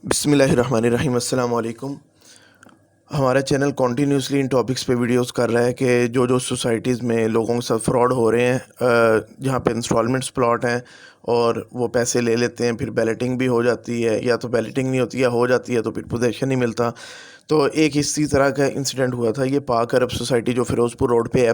बिस्मिल्लाहिर्रहमानिर्रहीम अस्सलाम वालेकुम। हमारा चैनल कॉन्टीन्यूसली इन टॉपिक्स पे वीडियोस कर रहा है कि जो सोसाइटीज़ में लोगों के साथ फ्रॉड हो रहे हैं, जहाँ पे इंस्टॉलमेंट्स प्लॉट हैं और वो पैसे ले लेते हैं, फिर बैलेटिंग भी हो जाती है, या तो बैलेटिंग नहीं होती, या हो जाती है तो फिर पोजेसन नहीं मिलता। तो एक इसी तरह का इंसिडेंट हुआ था, ये पाक अरब सोसाइटी जो फ़िरोज़पुर रोड पे है।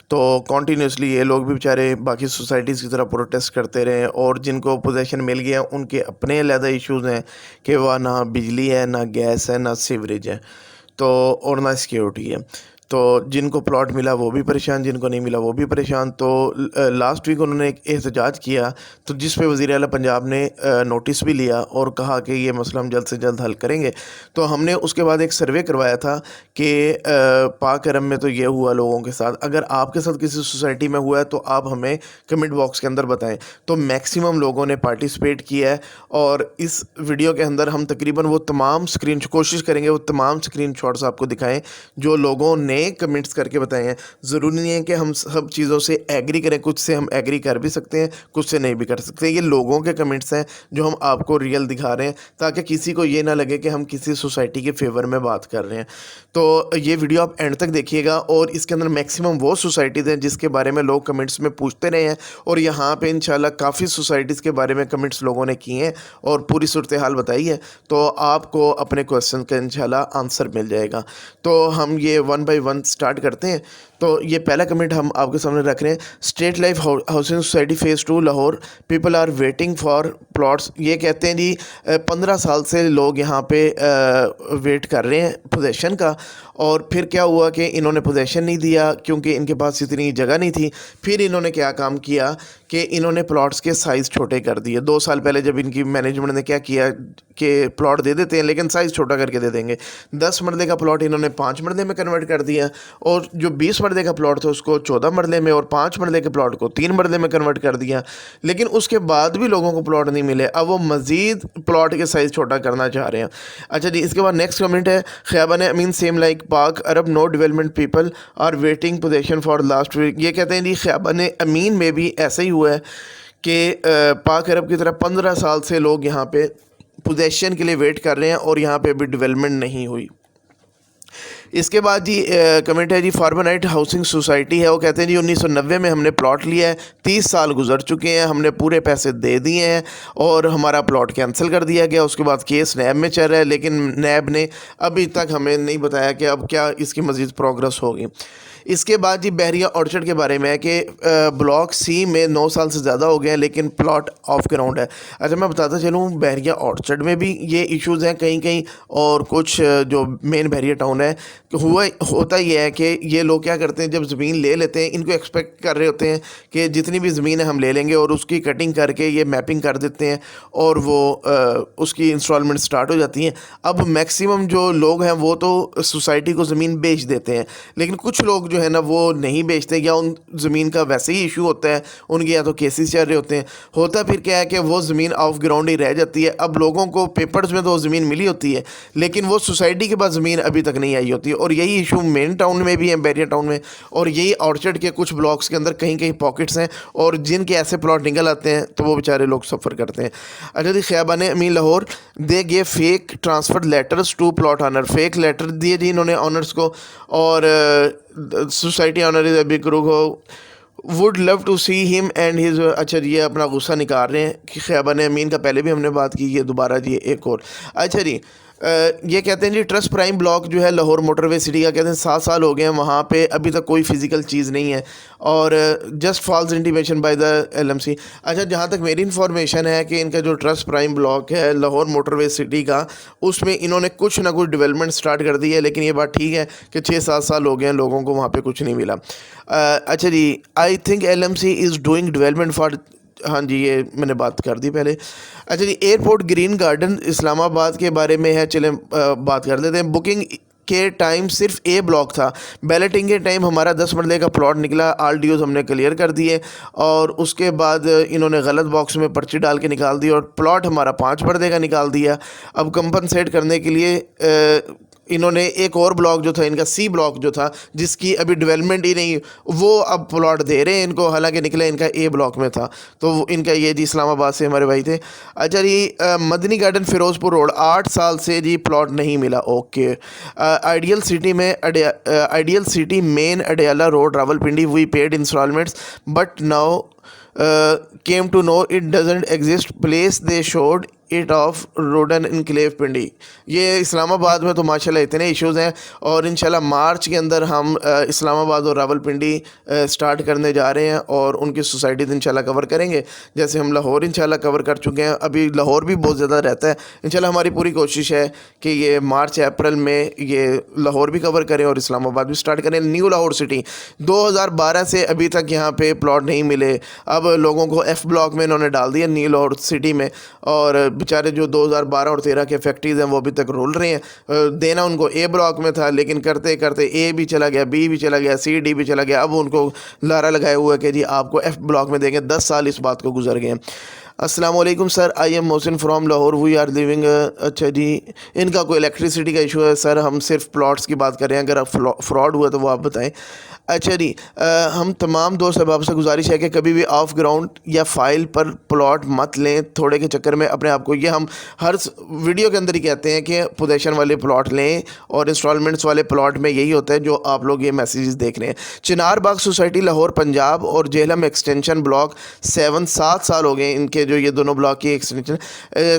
तो कॉन्टीन्यूसली ये लोग भी बेचारे बाकी सोसाइटीज़ की तरह प्रोटेस्ट करते रहे, और जिनको पोजेसन मिल गया उनके अपने अलग इश्यूज़ हैं कि वह ना बिजली है, ना गैस है, ना सीवरेज है, तो और ना सिक्योरिटी है। तो जिनको प्लॉट मिला वो भी परेशान, जिनको नहीं मिला वो भी परेशान। तो लास्ट वीक उन्होंने एक एहतजाज किया, तो जिस पे वज़ीर आला पंजाब ने नोटिस भी लिया और कहा कि ये मसला हम जल्द से जल्द हल करेंगे। तो हमने उसके बाद एक सर्वे करवाया था कि पाक अरब में तो ये हुआ लोगों के साथ, अगर आपके साथ किसी सोसाइटी में हुआ है तो आप हमें कमेंट बॉक्स के अंदर बताएं। तो मैक्सिमम लोगों ने पार्टिसिपेट किया है, और इस वीडियो के अंदर हम तकरीबन वो तमाम कोशिश करेंगे वो तमाम स्क्रीन शॉट्स आपको दिखाएं जो लोगों ने कमेंट्स करके बताए हैं। ज़रूरी नहीं है कि हम सब चीज़ों से एग्री करें, कुछ से हम एग्री कर भी सकते हैं, कुछ से नहीं भी कर सकते। ये लोगों के कमेंट्स हैं जो हम आपको रियल दिखा रहे हैं, ताकि किसी को ये ना लगे कि हम किसी सोसाइटी के फेवर में बात कर रहे हैं। तो ये वीडियो आप एंड तक देखिएगा, और इसके अंदर मैक्सिमम वो सोसाइटीज़ हैं जिसके बारे में लोग कमेंट्स में पूछते रहे हैं, और यहाँ पे इंशाल्लाह काफ़ी सोसाइटीज़ के बारे में कमेंट्स लोगों ने किए हैं और पूरी सूरत हाल बताई है। तो आपको अपने क्वेश्चन का इंशाल्लाह आंसर मिल जाएगा। तो हम ये वन बाय वन स्टार्ट करते हैं। तो ये पहला कमेंट हम आपके सामने रख रहे हैं। State life housing society phase 2 Lahore, people are waiting for plots. ये कहते हैं जी 15 साल से लोग यहाँ पे वेट कर रहे हैं पोजेसन का, और फिर क्या हुआ कि इन्होंने पोजेसन नहीं दिया क्योंकि इनके पास इतनी जगह नहीं थी। फिर इन्होंने क्या काम किया कि इन्होंने प्लॉट्स के साइज़ छोटे कर दिए। 2 साल पहले जब इनकी मैनेजमेंट ने क्या किया कि प्लॉट दे देते हैं लेकिन साइज़ छोटा करके दे देंगे। 10 मरले का प्लॉट इन्होंने 5 मरले में कन्वर्ट कर दिया, और जो 20 मरले का प्लॉट था उसको 14 मरले में, और 5 मरले के प्लॉट को 3 मरले में कन्वर्ट कर दिया। लेकिन उसके बाद भी लोगों को प्लॉट नहीं मिले, अब वो मज़ीद प्लॉट के साइज़ छोटा करना चाह रहे हैं। अच्छा जी, इसके बाद नेक्स्ट कमेंट है ख़याबान अमीन, same like Pak Arab, no development, people are waiting possession for last week. ये कहते हैं जी ख़याबान अमीन में भी ऐसा ही हुआ है कि पाक अरब की तरह 15 साल से लोग यहाँ पे पोजेसन के लिए वेट कर रहे हैं, और यहाँ पे अभी डेवलपमेंट नहीं हुई। इसके बाद जी कमेंट है जी फार्मानाइट हाउसिंग सोसाइटी है, वो कहते हैं जी 1990 में हमने प्लॉट लिया है, 30 साल गुजर चुके हैं, हमने पूरे पैसे दे दिए हैं और हमारा प्लॉट कैंसिल कर दिया गया। उसके बाद केस नैब में चल रहा है, लेकिन नैब ने अभी तक हमें नहीं बताया कि अब क्या इसकी मज़ीद प्रोग्रेस होगी। इसके बाद जी बहरिया ऑर्चर्ड के बारे में है कि ब्लॉक सी में 9 साल से ज़्यादा हो गए हैं लेकिन प्लॉट ऑफ ग्राउंड है। अच्छा, मैं बताता चलूँ बहरिया ऑर्चर्ड में भी ये इश्यूज़ हैं कहीं कहीं, और कुछ जो मेन बहरिया टाउन है होता ये है कि ये लोग क्या करते हैं, जब ज़मीन ले लेते हैं इनको एक्सपेक्ट कर रहे होते हैं कि जितनी भी ज़मीन है हम ले लेंगे, और उसकी कटिंग करके ये मैपिंग कर देते हैं, और वो उसकी इंस्टॉलमेंट स्टार्ट हो जाती हैं। अब मैक्सिमम जो लोग हैं वो तो सोसाइटी को ज़मीन बेच देते हैं, लेकिन कुछ लोग जो है ना वो नहीं बेचते, या उन ज़मीन का वैसे ही इशू होता है, उनके या तो केसेस चल रहे होते हैं। होता फिर क्या है कि वो ज़मीन ऑफ ग्राउंड ही रह जाती है। अब लोगों को पेपर्स में तो ज़मीन मिली होती है, लेकिन वो सोसाइटी के पास ज़मीन अभी तक नहीं आई होती, और यही इशू मेन टाउन में भी है, बैरिया टाउन में, और यही ऑर्चर्ड के कुछ ब्लॉक्स के अंदर कहीं कहीं पॉकेट्स हैं, और जिनके ऐसे प्लॉट निकल आते हैं तो वो बेचारे लोग सफ़र करते हैं। अच्छा जी, Khayaban Ameen Lahore, they gave fake transfer letters to plot owner. Fake letter दिए जी इन्होंने ऑनर्स को, और सोसाइटी ऑनर इज़ अभी करूँगा would love to see him and his. अच्छा, ये अपना गुस्सा निकाल रहे हैं कि ख़याबान अमीन का पहले भी हमने बात की, ये दोबारा जी एक और। अच्छा जी, ये कहते हैं जी ट्रस्ट प्राइम ब्लॉक जो है लाहौर मोटरवे सिटी का, कहते हैं 7 साल हो गए हैं, वहाँ पे अभी तक कोई फिज़िकल चीज़ नहीं है, और just false intimation by the LMC। अच्छा, जहाँ तक मेरी इन्फॉर्मेशन है कि इनका जो ट्रस्ट प्राइम ब्लॉक है लाहौर मोटरवे सिटी का, उसमें इन्होंने कुछ ना कुछ डेवलपमेंट स्टार्ट कर दी है, लेकिन ये बात ठीक है कि 6-7 साल हो गए हैं, लोगों को वहाँ पर कुछ नहीं मिला। अच्छा जी, I think LMC is doing development for, हाँ जी ये मैंने बात कर दी पहले। अच्छा जी, एयरपोर्ट ग्रीन गार्डन इस्लामाबाद के बारे में है, चलें बात कर लेते हैं। बुकिंग के टाइम सिर्फ ए ब्लॉक था, बैलेटिंग के टाइम हमारा 10 मरले का प्लॉट निकला, ऑल ड्यूज़ हमने क्लियर कर दिए, और उसके बाद इन्होंने गलत बॉक्स में पर्ची डाल के निकाल दी, और प्लॉट हमारा 5 मरले का निकाल दिया। अब कंपनसेट करने के लिए इन्होंने एक और ब्लॉक जो था इनका सी ब्लॉक जो था, जिसकी अभी डेवलपमेंट ही नहीं, वो अब प्लॉट दे रहे हैं इनको, हालांकि निकला इनका ए ब्लॉक में था। तो इनका ये जी इस्लामाबाद से हमारे भाई थे। अच्छा जी, मदनी गार्डन फिरोजपुर रोड 8 साल से जी प्लॉट नहीं मिला। Okay. Ideal city main Adiala road Rawalpindi we paid installments but now came to know it doesn't exist place they showed it off रोडन इनक्लेव पिंडी। ये इस्लामाबाद में तो माशाल्लाह इतने इश्यूज़ हैं, और इंशाल्लाह मार्च के अंदर हम इस्लामाबाद और रावलपिंडी स्टार्ट करने जा रहे हैं और उनकी सोसाइटीज़ इंशाल्लाह कवर करेंगे, जैसे हम लाहौर इंशाल्लाह कवर कर चुके हैं। अभी लाहौर भी बहुत ज़्यादा रहता है। इंशाल्लाह हमारी पूरी कोशिश है कि ये मार्च अप्रैल में ये लाहौर भी कवर करें और इस्लामाबाद भी स्टार्ट करें। न्यू लाहौर सिटी 2012 से अभी तक यहाँ पे प्लॉट नहीं मिले। अब लोगों को एफ़ ब्लॉक में इन्होंने डाल दिया न्यू लाहौर सिटी में, और बेचारे जो 2012 और 13 के फैक्ट्रीज़ हैं वो अभी तक रोल रहे हैं। देना उनको ए ब्लॉक में था, लेकिन करते करते ए भी चला गया, बी भी चला गया, सी डी भी चला गया। अब उनको लारा लगाए हुआ है कि जी आपको एफ़ ब्लॉक में देंगे। 10 साल इस बात को गुजर गए हैं। अस्सलाम वालेकुम sir, I am Mohsin from Lahore, we are living. अच्छा जी, इनका कोई इलेक्ट्रिसिटी का इशू है सर, हम सिर्फ प्लॉट्स की बात कर रहे हैं, अगर फ्रॉड हुआ तो वो आप बताएं। अच्छा जी, हम तमाम दोस्त अहबाब से गुजारिश है कि कभी भी ऑफ ग्राउंड या फाइल पर प्लॉट मत लें थोड़े के चक्कर में अपने आप को। ये हम हर वीडियो के अंदर ही कहते हैं कि पोजेशन वाले प्लॉट लें, और इंस्टॉलमेंट्स वाले प्लॉट में यही होता है जो आप लोग ये मैसेजेस देख रहे हैं। चिनार बाग सोसाइटी लाहौर पंजाब और जेहलम एक्सटेंशन ब्लॉक 7 साल हो गए इनके, जो ये दोनों ब्लॉक की एक्सटेंशन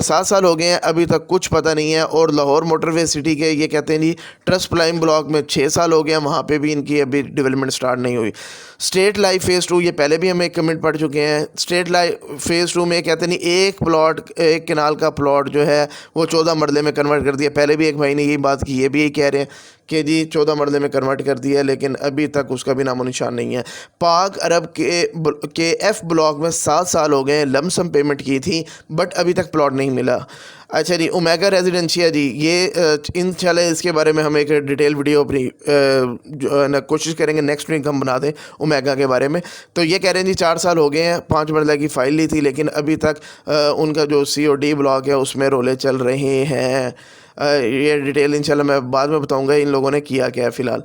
7 साल हो गए हैं, अभी तक कुछ पता नहीं है। और लाहौर मोटरवे सिटी के ये कहते हैं जी ट्रस्ट प्लाइम ब्लॉक में 6 साल हो गए हैं, वहाँ पे भी इनकी अभी डेवलपमेंट स्टार्ट नहीं हुई। स्टेट लाइफ फेज़ 2, ये पहले भी हम एक कमेंट पढ़ चुके हैं। स्टेट लाइफ फेज़ 2 में कहते नहीं, एक प्लॉट, एक कनाल का प्लॉट जो है वो 14 मरले में कन्वर्ट कर दिया। पहले भी एक भाई ने यही बात की, ये भी यही कह रहे हैं कि जी 14 मरले में कन्वर्ट कर दिया, लेकिन अभी तक उसका भी नामो निशान नहीं है। पाक अरब के एफ़ ब्लॉक में 7 साल हो गए, लमसम पेमेंट की थी बट अभी तक प्लॉट नहीं मिला। अच्छा जी, ओमेगा रेजिडेंशिया जी, ये इंशाल्लाह इसके बारे में हम एक डिटेल वीडियो अपनी जो है ना कोशिश करेंगे नेक्स्ट वीक हम बना दें ओमेगा के बारे में। तो ये कह रहे हैं जी 4 साल हो गए हैं, 5 मरला की फ़ाइल ली थी, लेकिन अभी तक उनका जो COD ब्लॉक है उसमें रोले चल रहे हैं। ये डिटेल इंशाल्लाह मैं बाद में बताऊंगा इन लोगों ने किया क्या है। फ़िलहाल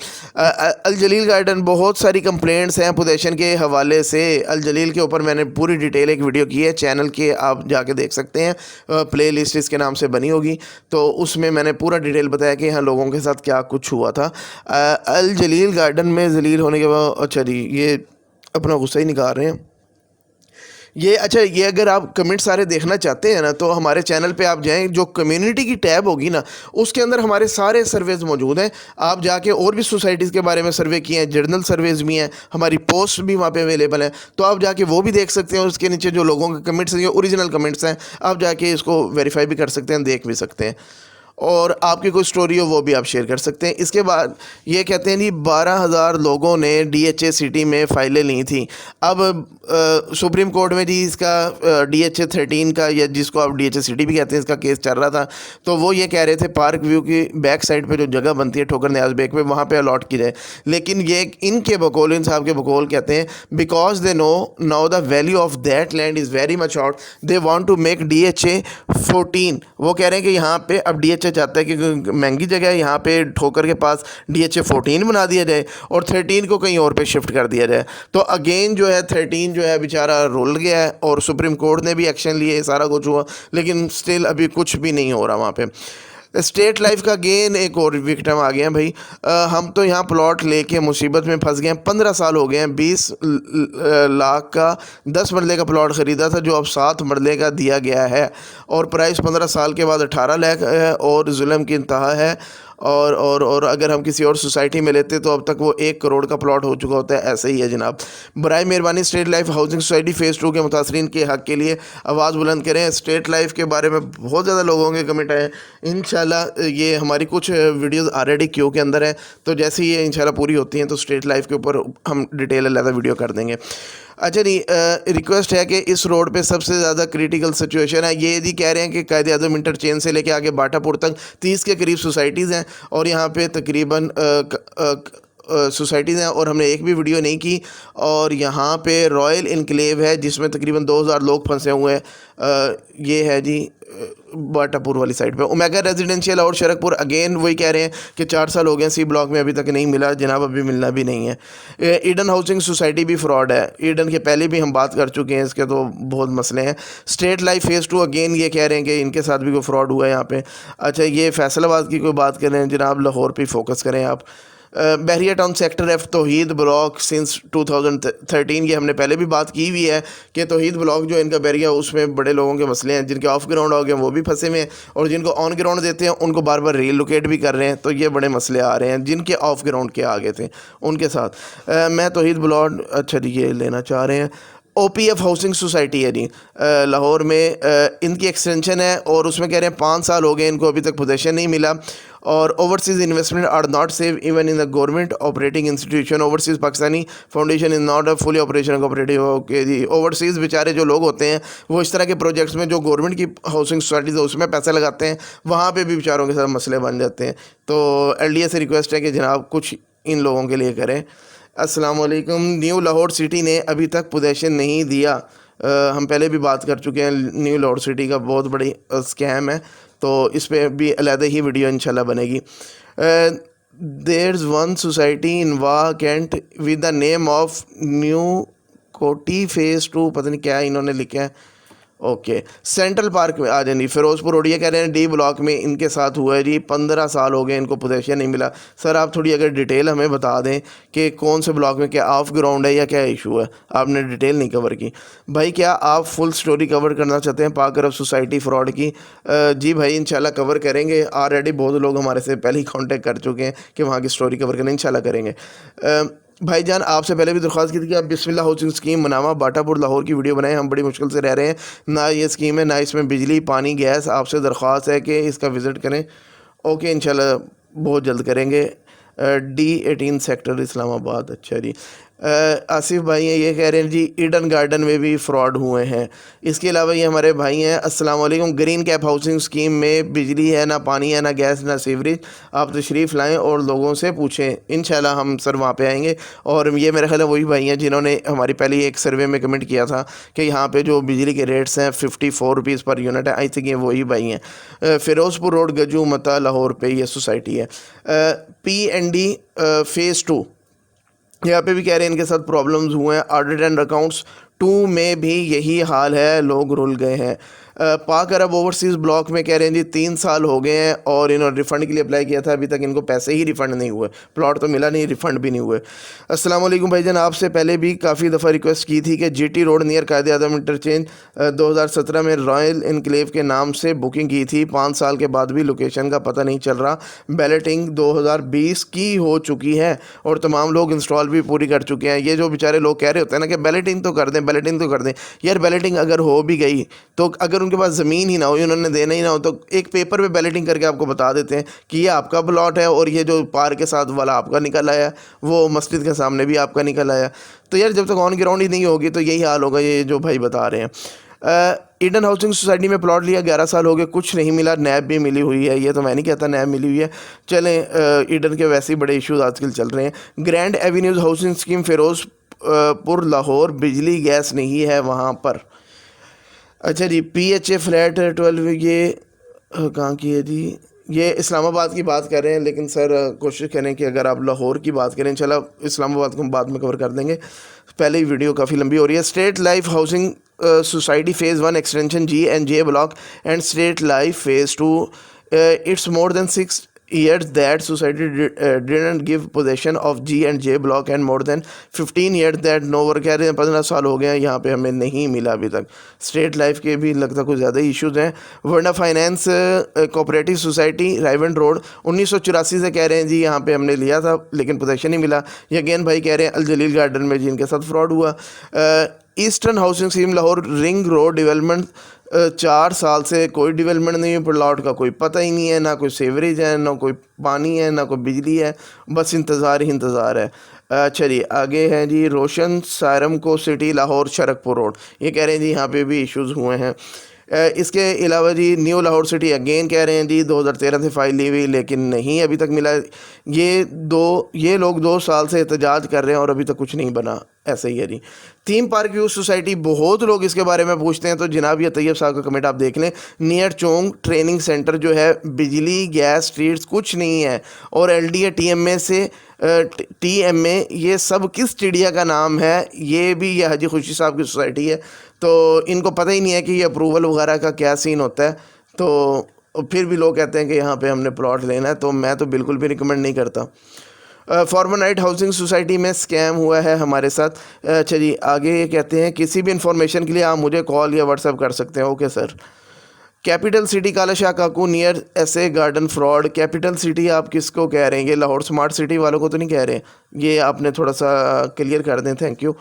अल जलील गार्डन, बहुत सारी कंप्लेंट्स हैं पोजेशन के हवाले से। अल जलील के ऊपर मैंने पूरी डिटेल एक वीडियो की है, चैनल के आप जाके देख सकते हैं, प्ले लिस्ट इसके नाम से बनी होगी, तो उसमें मैंने पूरा डिटेल बताया कि यहाँ लोगों के साथ क्या कुछ हुआ था। अल जलील गार्डन में जलील होने के बाद, अच्छा जी ये अपना गुस्सा ही निकाल रहे हैं ये। अच्छा, ये अगर आप कमेंट सारे देखना चाहते हैं ना, तो हमारे चैनल पे आप जाएं, जो कम्युनिटी की टैब होगी ना उसके अंदर हमारे सारे सर्वेज मौजूद हैं। आप जाके और भी सोसाइटीज़ के बारे में सर्वे किए हैं, जर्नल सर्वेज भी हैं, हमारी पोस्ट भी वहाँ पे अवेलेबल है, तो आप जाके वो भी देख सकते हैं। उसके नीचे जो लोगों के कमेंट्स हैं, ओरिजिनल कमेंट्स हैं, आप जाके इसको वेरीफाई भी कर सकते हैं, देख भी सकते हैं, और आपकी कोई स्टोरी हो वो भी आप शेयर कर सकते हैं। इसके बाद ये कहते हैं जी 12,000 लोगों ने DHA सिटी में फ़ाइलें ली थी। अब सुप्रीम कोर्ट में जी इसका DHA 13 का, या जिसको आप DHA सिटी भी कहते हैं, इसका केस चल रहा था। तो वो ये कह रहे थे पार्क व्यू की बैक साइड पे जो जगह बनती है ठोकर न्याज बेग पे, वहाँ पे अलॉट की जाए। लेकिन ये इनके बकौल, इन साहब के बकौल कहते हैं because they know now the value of that land is very much out, they want to make DHA 14। वो कह रहे हैं कि यहाँ पे अब DHA चाहता है कि महंगी जगह है, यहाँ पे ठोकर के पास DHA 14 बना दिया जाए और 13 को कहीं और पे शिफ्ट कर दिया जाए। तो अगेन जो है 13 जो है बेचारा रुल गया है, और सुप्रीम कोर्ट ने भी एक्शन लिए, सारा कुछ हुआ, लेकिन स्टिल अभी कुछ भी नहीं हो रहा वहाँ पे। स्टेट लाइफ का गेन एक और विक्टिम आ गए हैं भाई। हम तो यहाँ प्लॉट लेके मुसीबत में फंस गए हैं। 15 साल हो गए हैं, 20 लाख का 10 मरले का प्लॉट ख़रीदा था, जो अब 7 मरले का दिया गया है, और प्राइस 15 साल के बाद 18 लाख है, और जुल्म की इंतहा है। और अगर हम किसी और सोसाइटी में लेते तो अब तक वो 1 करोड़ का प्लॉट हो चुका होता है। ऐसे ही है जनाब। बराए मेहरबानी state life housing society phase 2 के मुतासरीन के हक़ के लिए आवाज़ बुलंद करें। स्टेट लाइफ के बारे में बहुत ज़्यादा लोगों के कमेंट आए हैं। इंशाल्लाह ये हमारी कुछ वीडियोज़ ऑलरेडी क्यू के अंदर है, तो जैसे ही ये इंशाल्लाह पूरी होती हैं तो स्टेट लाइफ के ऊपर हम डिटेल अलग वीडियो कर देंगे। अच्छा जी, रिक्वेस्ट है कि इस रोड पे सबसे ज़्यादा क्रिटिकल सिचुएशन है। ये यदि कह रहे हैं कि कायदे आज़म इंटरचेंज से लेके आगे बाटापुर तक 30 के करीब सोसाइटीज़ हैं, और यहाँ पे तकरीबन सोसाइटीज़ हैं और हमने एक भी वीडियो नहीं की। और यहाँ पे रॉयल इनक्लेव है जिसमें तकरीबन 2000 लोग फंसे हुए हैं। ये है जी बाटापुर वाली साइड पे ओमेगा रेजिडेंशियल और शरकपुर। अगेन वही कह रहे हैं कि 4 साल हो गए सी ब्लॉक में, अभी तक नहीं मिला जनाब, अभी मिलना भी नहीं है। ईडन हाउसिंग सोसाइटी भी फ्रॉड है। ईडन के पहले भी हम बात कर चुके हैं, इसके तो बहुत मसले हैं। स्टेट लाइफ फेज़ 2 अगेन ये कह रहे हैं कि इनके साथ भी कोई फ्रॉड हुआ है यहाँ पे। अच्छा, ये फैसलाबाद की कोई बात करें जनाब, लाहौर पे फोकस करें आप। Bahria town sector F Tauheed block since 2013, ये हमने पहले भी बात की हुई है कि तौहीद ब्लॉक जो इनका बहरिया, उसमें बड़े लोगों के मसले हैं। जिनके ऑफ ग्राउंड हो गए वो भी फंसे हुए हैं और जिनको ऑन ग्राउंड देते हैं उनको बार बार रीलोकेट भी कर रहे हैं। तो ये बड़े मसले आ रहे हैं जिनके ऑफ ग्राउंड के आगे थे उनके साथ। मैं तौहीद ब्लॉक अच्छा ये लेना चाह रहे हैं। OPF हाउसिंग सोसाइटी है जी लाहौर में, इनकी एक्सटेंशन है और उसमें कह रहे हैं 5 साल हो गए इनको अभी तक पोजेशन नहीं मिला। और overseas investment are not save even in the government operating institution. Overseas Pakistani foundation is not a fully operation cooperative. Okay जी, ओवरसीज़ बेचारे जो लोग होते हैं वो इस तरह के प्रोजेक्ट्स में जो गवर्नमेंट की हाउसिंग सोसाइटीज़ है उसमें पैसा लगाते हैं, वहाँ पे भी बेचारों के साथ मसले बन जाते हैं। तो LDA से रिक्वेस्ट है कि जनाब कुछ इन लोगों के लिए करें। अस्सलाम वालेकुम। न्यू लाहौर सिटी ने अभी तक पोजेशन नहीं दिया। हम पहले भी बात कर चुके हैं, न्यू लाहौर सिटी का बहुत बड़ी स्कैम है, तो इस पर भी अलहदा ही वीडियो इंशाल्लाह बनेगी। There is one society in Wah cantt with the name of new city phase 2, पता नहीं क्या इन्होंने लिखा है। ओके, सेंट्रल पार्क में आ जाएंगी। फिरोजपुर रोडिया कह रहे हैं D ब्लॉक में इनके साथ हुआ है जी, 15 साल हो गए इनको पोजेशन नहीं मिला। सर आप थोड़ी अगर डिटेल हमें बता दें कि कौन से ब्लॉक में क्या ऑफ ग्राउंड है या क्या इशू है, आपने डिटेल नहीं कवर की भाई। क्या आप फुल स्टोरी कवर करना चाहते हैं पाक अरब सोसाइटी फ्रॉड की? जी भाई इंशाल्लाह कवर करेंगे। ऑलरेडी बहुत लोग हमारे से पहले ही कॉन्टेक्ट कर चुके हैं कि वहाँ की स्टोरी कवर करें, इंशाल्लाह करेंगे। भाईजान आपसे पहले भी दरख्वास्त की थी कि आप बिस्मिल्लाह हाउसिंग स्कीम मनामा बाटापुर लाहौर की वीडियो बनाएं। हम बड़ी मुश्किल से रह रहे हैं, ना ये स्कीम है ना इसमें बिजली पानी गैस। आपसे दरख्वास्त है कि इसका विज़िट करें। ओके इंशाल्लाह बहुत जल्द करेंगे। D18 sector Islamabad. अच्छा जी, आसिफ भाई हैं, ये कह रहे हैं जी ईडन गार्डन में भी फ्रॉड हुए हैं। इसके अलावा ये हमारे भाई हैं, अस्सलाम वालेकुम। ग्रीन कैप हाउसिंग स्कीम में बिजली है ना पानी है ना गैस ना सीवरेज। आप तशरीफ़ लाएं और लोगों से पूछें, इंशाल्लाह हम सर वहाँ पे आएंगे। और ये मेरे ख्याल है वही भाई हैं जिन्होंने हमारी पहले एक सर्वे में कमेंट किया था कि यहाँ पे जो बिजली के रेट्स हैं 54 रुपीज़ पर यूनिट है। आई थिंक ये वही भाई हैं। फिरोज़पुर रोड गजू मता लाहौर पे ये सोसाइटी है। P&D फेज़ 2 यहाँ पे भी कह रहे हैं इनके साथ प्रॉब्लम्स हुए हैं। ऑडिट एंड अकाउंट्स 2 में भी यही हाल है, लोग रुल गए हैं। पाक अरब ओवरसीज़ ब्लॉक में कह रहे हैं जी 3 साल हो गए हैं और इन्होंने रिफ़ंड के लिए अप्लाई किया था, अभी तक इनको पैसे ही रिफ़ंड नहीं हुए। प्लॉट तो मिला नहीं, रिफ़ंड भी नहीं हुए। अस्सलाम वालेकुम भाईजान, आपसे पहले भी काफ़ी दफ़ा रिक्वेस्ट की थी कि GT रोड नियर कायदे आज़म इंटरचेंज 2017 में रॉयल इनक्लेव के नाम से बुकिंग की थी। 5 साल के बाद भी लोकेशन का पता नहीं चल रहा। बैलेटिंग 2020 की हो चुकी है और तमाम लोग इंस्टॉल भी पूरी कर चुके हैं। ये जो बेचारे लोग कह रहे होते हैं ना कि बैलेटिंग तो कर दें, बैलेटिंग तो कर दें, यार बैलेटिंग अगर हो भी गई तो अगर उनके पास ज़मीन ही ना हो, उन्होंने देना ही ना हो, तो एक पेपर पे बैलेटिंग करके आपको बता देते हैं कि ये आपका प्लॉट है और ये जो पार्क के साथ वाला आपका निकल आया, वो मस्जिद के सामने भी आपका निकल आया। तो यार जब तक ऑन ग्राउंड ही नहीं होगी तो यही हाल होगा, ये जो भाई बता रहे हैं। ईडन हाउसिंग सोसाइटी में प्लॉट लिया 11 साल हो गए, कुछ नहीं मिला। नैब भी मिली हुई है, ये तो मैं नहीं कहता नैब मिली हुई है। चलें, ईडन के वैसे ही बड़े इश्यूज आजकल चल रहे हैं। Grand avenues housing scheme Ferozepur Lahore, बिजली गैस नहीं है वहाँ पर। अच्छा जी, PHA फ्लैट 12 ये कहाँ की है जी? ये इस्लामाबाद की बात कर रहे हैं, लेकिन सर कोशिश करें कि अगर आप लाहौर की बात करें, इंशाल्लाह इस्लामाबाद को हम बाद में कवर कर देंगे, पहले ही वीडियो काफ़ी लंबी हो रही है। State life housing society phase 1 extension G and J block and state life phase 2, it's more than 6 years that society didn't give possession of G and J block and more than 15 years that no work। कह रहे हैं 15 साल हो गए हैं यहाँ पे हमें नहीं मिला अभी तक। स्टेट लाइफ के भी लगता कुछ ज़्यादा इश्यूज़ हैं। वर्ना फाइनेंस कोऑपरेटिव सोसाइटी रायवन रोड 1984 से कह रहे हैं जी यहाँ पे हमने लिया था लेकिन पोजेशन नहीं मिला। ये अगेन भाई कह रहे हैं अल जलील गार्डन में जिनके साथ फ्रॉड हुआ। Eastern housing scheme Lahore ring road development 4 साल से कोई डेवलपमेंट नहीं है, प्लॉट का कोई पता ही नहीं है, ना कोई सीवरेज है, ना कोई पानी है, ना कोई बिजली है, बस इंतज़ार ही इंतज़ार है। अच्छा जी, आगे हैं जी रोशन सारम को सिटी लाहौर शरकपुर रोड, ये कह रहे हैं जी यहाँ पे भी इश्यूज़ हुए हैं। इसके अलावा जी न्यू लाहौर सिटी अगेन कह रहे हैं जी 2013 से फाइल ली हुई, लेकिन नहीं अभी तक मिला। ये लोग 2 साल से एहतजाज कर रहे हैं और अभी तक कुछ नहीं बना। ऐसे ही है जी। थीम पार्क व्यू सोसाइटी, बहुत लोग इसके बारे में पूछते हैं, तो जनाब ये तैयब साहब का कमेंट आप देख लें। नियर चोंग ट्रेनिंग सेंटर जो है, बिजली गैस स्ट्रीट्स कुछ नहीं है, और LDA TMA से TMA ये सब किस चिड़िया का नाम है? ये हाजी खुशी साहब की सोसाइटी है, तो इनको पता ही नहीं है कि ये अप्रूवल वगैरह का क्या सीन होता है। तो फिर भी लोग कहते हैं कि यहाँ पे हमने प्लॉट लेना है, तो मैं तो बिल्कुल भी रिकमेंड नहीं करता। फॉर्मर नाइट हाउसिंग सोसाइटी में स्कैम हुआ है हमारे साथ। अच्छा जी, आगे ये कहते हैं किसी भी इंफॉर्मेशन के लिए आप मुझे कॉल या व्हाट्सएप कर सकते हैं। Okay sir. Capital city Kala Shah Kaku near SA garden fraud. Capital city आप किसको कह रहे हैं? ये लाहौर स्मार्ट सिटी वालों को तो नहीं कह रहे? ये आपने थोड़ा सा क्लियर कर दें, थैंक यू।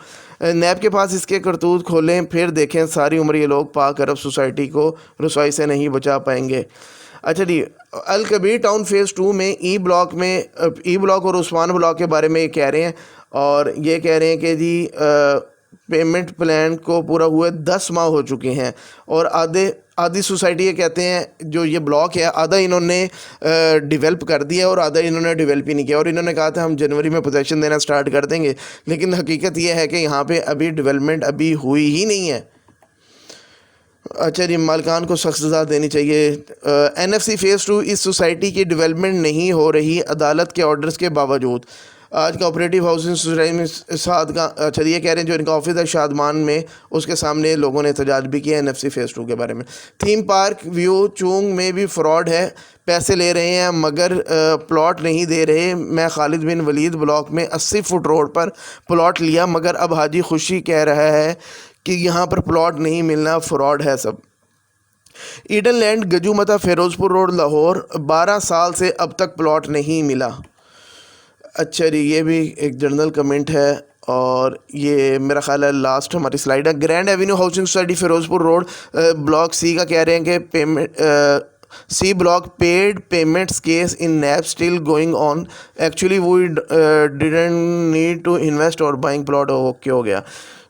नैब के पास इसके करतूत खोलें, फिर देखें सारी उम्र ये लोग पाक अरब सोसाइटी को रसवाई से नहीं बचा पाएंगे। अच्छा जी, अल कबीर टाउन फेज़ 2 में ई ब्लॉक और उस्मान ब्लॉक के बारे में ये कह रहे हैं, और ये कह रहे हैं कि जी पेमेंट प्लान को पूरा हुए 10 माह हो चुके हैं, और आधी सोसाइटी ये कहते हैं जो ये ब्लॉक है आधा इन्होंने डेवलप कर दिया और आधा इन्होंने डेवलप ही नहीं किया, और इन्होंने कहा था हम जनवरी में पोजेसन देना स्टार्ट कर देंगे, लेकिन हकीकत ये है कि यहाँ पे अभी डेवलपमेंट अभी हुई ही नहीं है। अच्छा जी, मालिकान को सख्त सज़ा देनी चाहिए। NFC फेज़ 2 इस सोसाइटी की डेवलपमेंट नहीं हो रही अदालत के ऑर्डर्स के बावजूद। आज का ऑपरेटिव हाउसिंग सोसाइटी में साद का, अच्छा ये कह रहे हैं जो इनका ऑफिस है शादमान में, उसके सामने लोगों ने एहतजाज भी किया NFC फेज़ 2 के बारे में। थीम पार्क व्यू चूंग में भी फ्रॉड है, पैसे ले रहे हैं मगर प्लॉट नहीं दे रहे। मैं खालिद बिन वलीद ब्लॉक में 80 फुट रोड पर प्लॉट लिया, मगर अब हाजी खुशी कह रहा है कि यहाँ पर प्लॉट नहीं मिलना, फ्रॉड है सब। Eden land Gajumatta Firozpur road Lahore, 12 साल से अब तक प्लॉट नहीं मिला। अच्छा जी, ये भी एक जनरल कमेंट है, और ये मेरा ख्याल है लास्ट हमारी स्लाइड है। Grand avenue housing society Ferozepur road block C का कह रहे हैं कि payment C block paid payments case in NAB still going on, actually we didn't need to invest or buying plot. Okay हो गया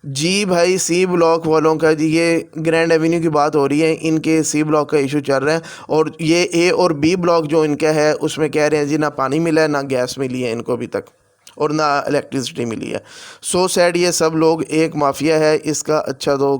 जी भाई। C ब्लॉक वालों का जी, ये ग्रैंड एवेन्यू की बात हो रही है, इनके C ब्लॉक का इशू चल रहा है, और ये A और B ब्लॉक जो इनका है उसमें कह रहे हैं जी ना पानी मिला है, ना गैस मिली है इनको अभी तक, और ना इलेक्ट्रिसिटी मिली है। सो सैड, ये सब लोग एक माफिया है इसका। अच्छा तो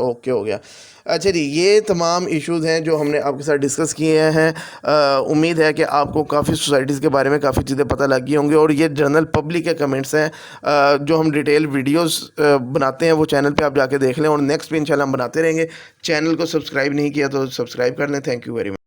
ओके हो गया। अच्छा जी, ये तमाम इश्यूज़ हैं जो हमने आपके साथ डिस्कस किए हैं। उम्मीद है कि आपको काफ़ी सोसाइटीज़ के बारे में काफ़ी चीज़ें पता लगी होंगी, और ये जनरल पब्लिक के कमेंट्स हैं जो हम डिटेल वीडियोस बनाते हैं, वो चैनल पे आप जाके देख लें, और नेक्स्ट भी इंशाल्लाह हम बनाते रहेंगे। चैनल को सब्सक्राइब नहीं किया तो सब्सक्राइब कर लें। Thank you very much.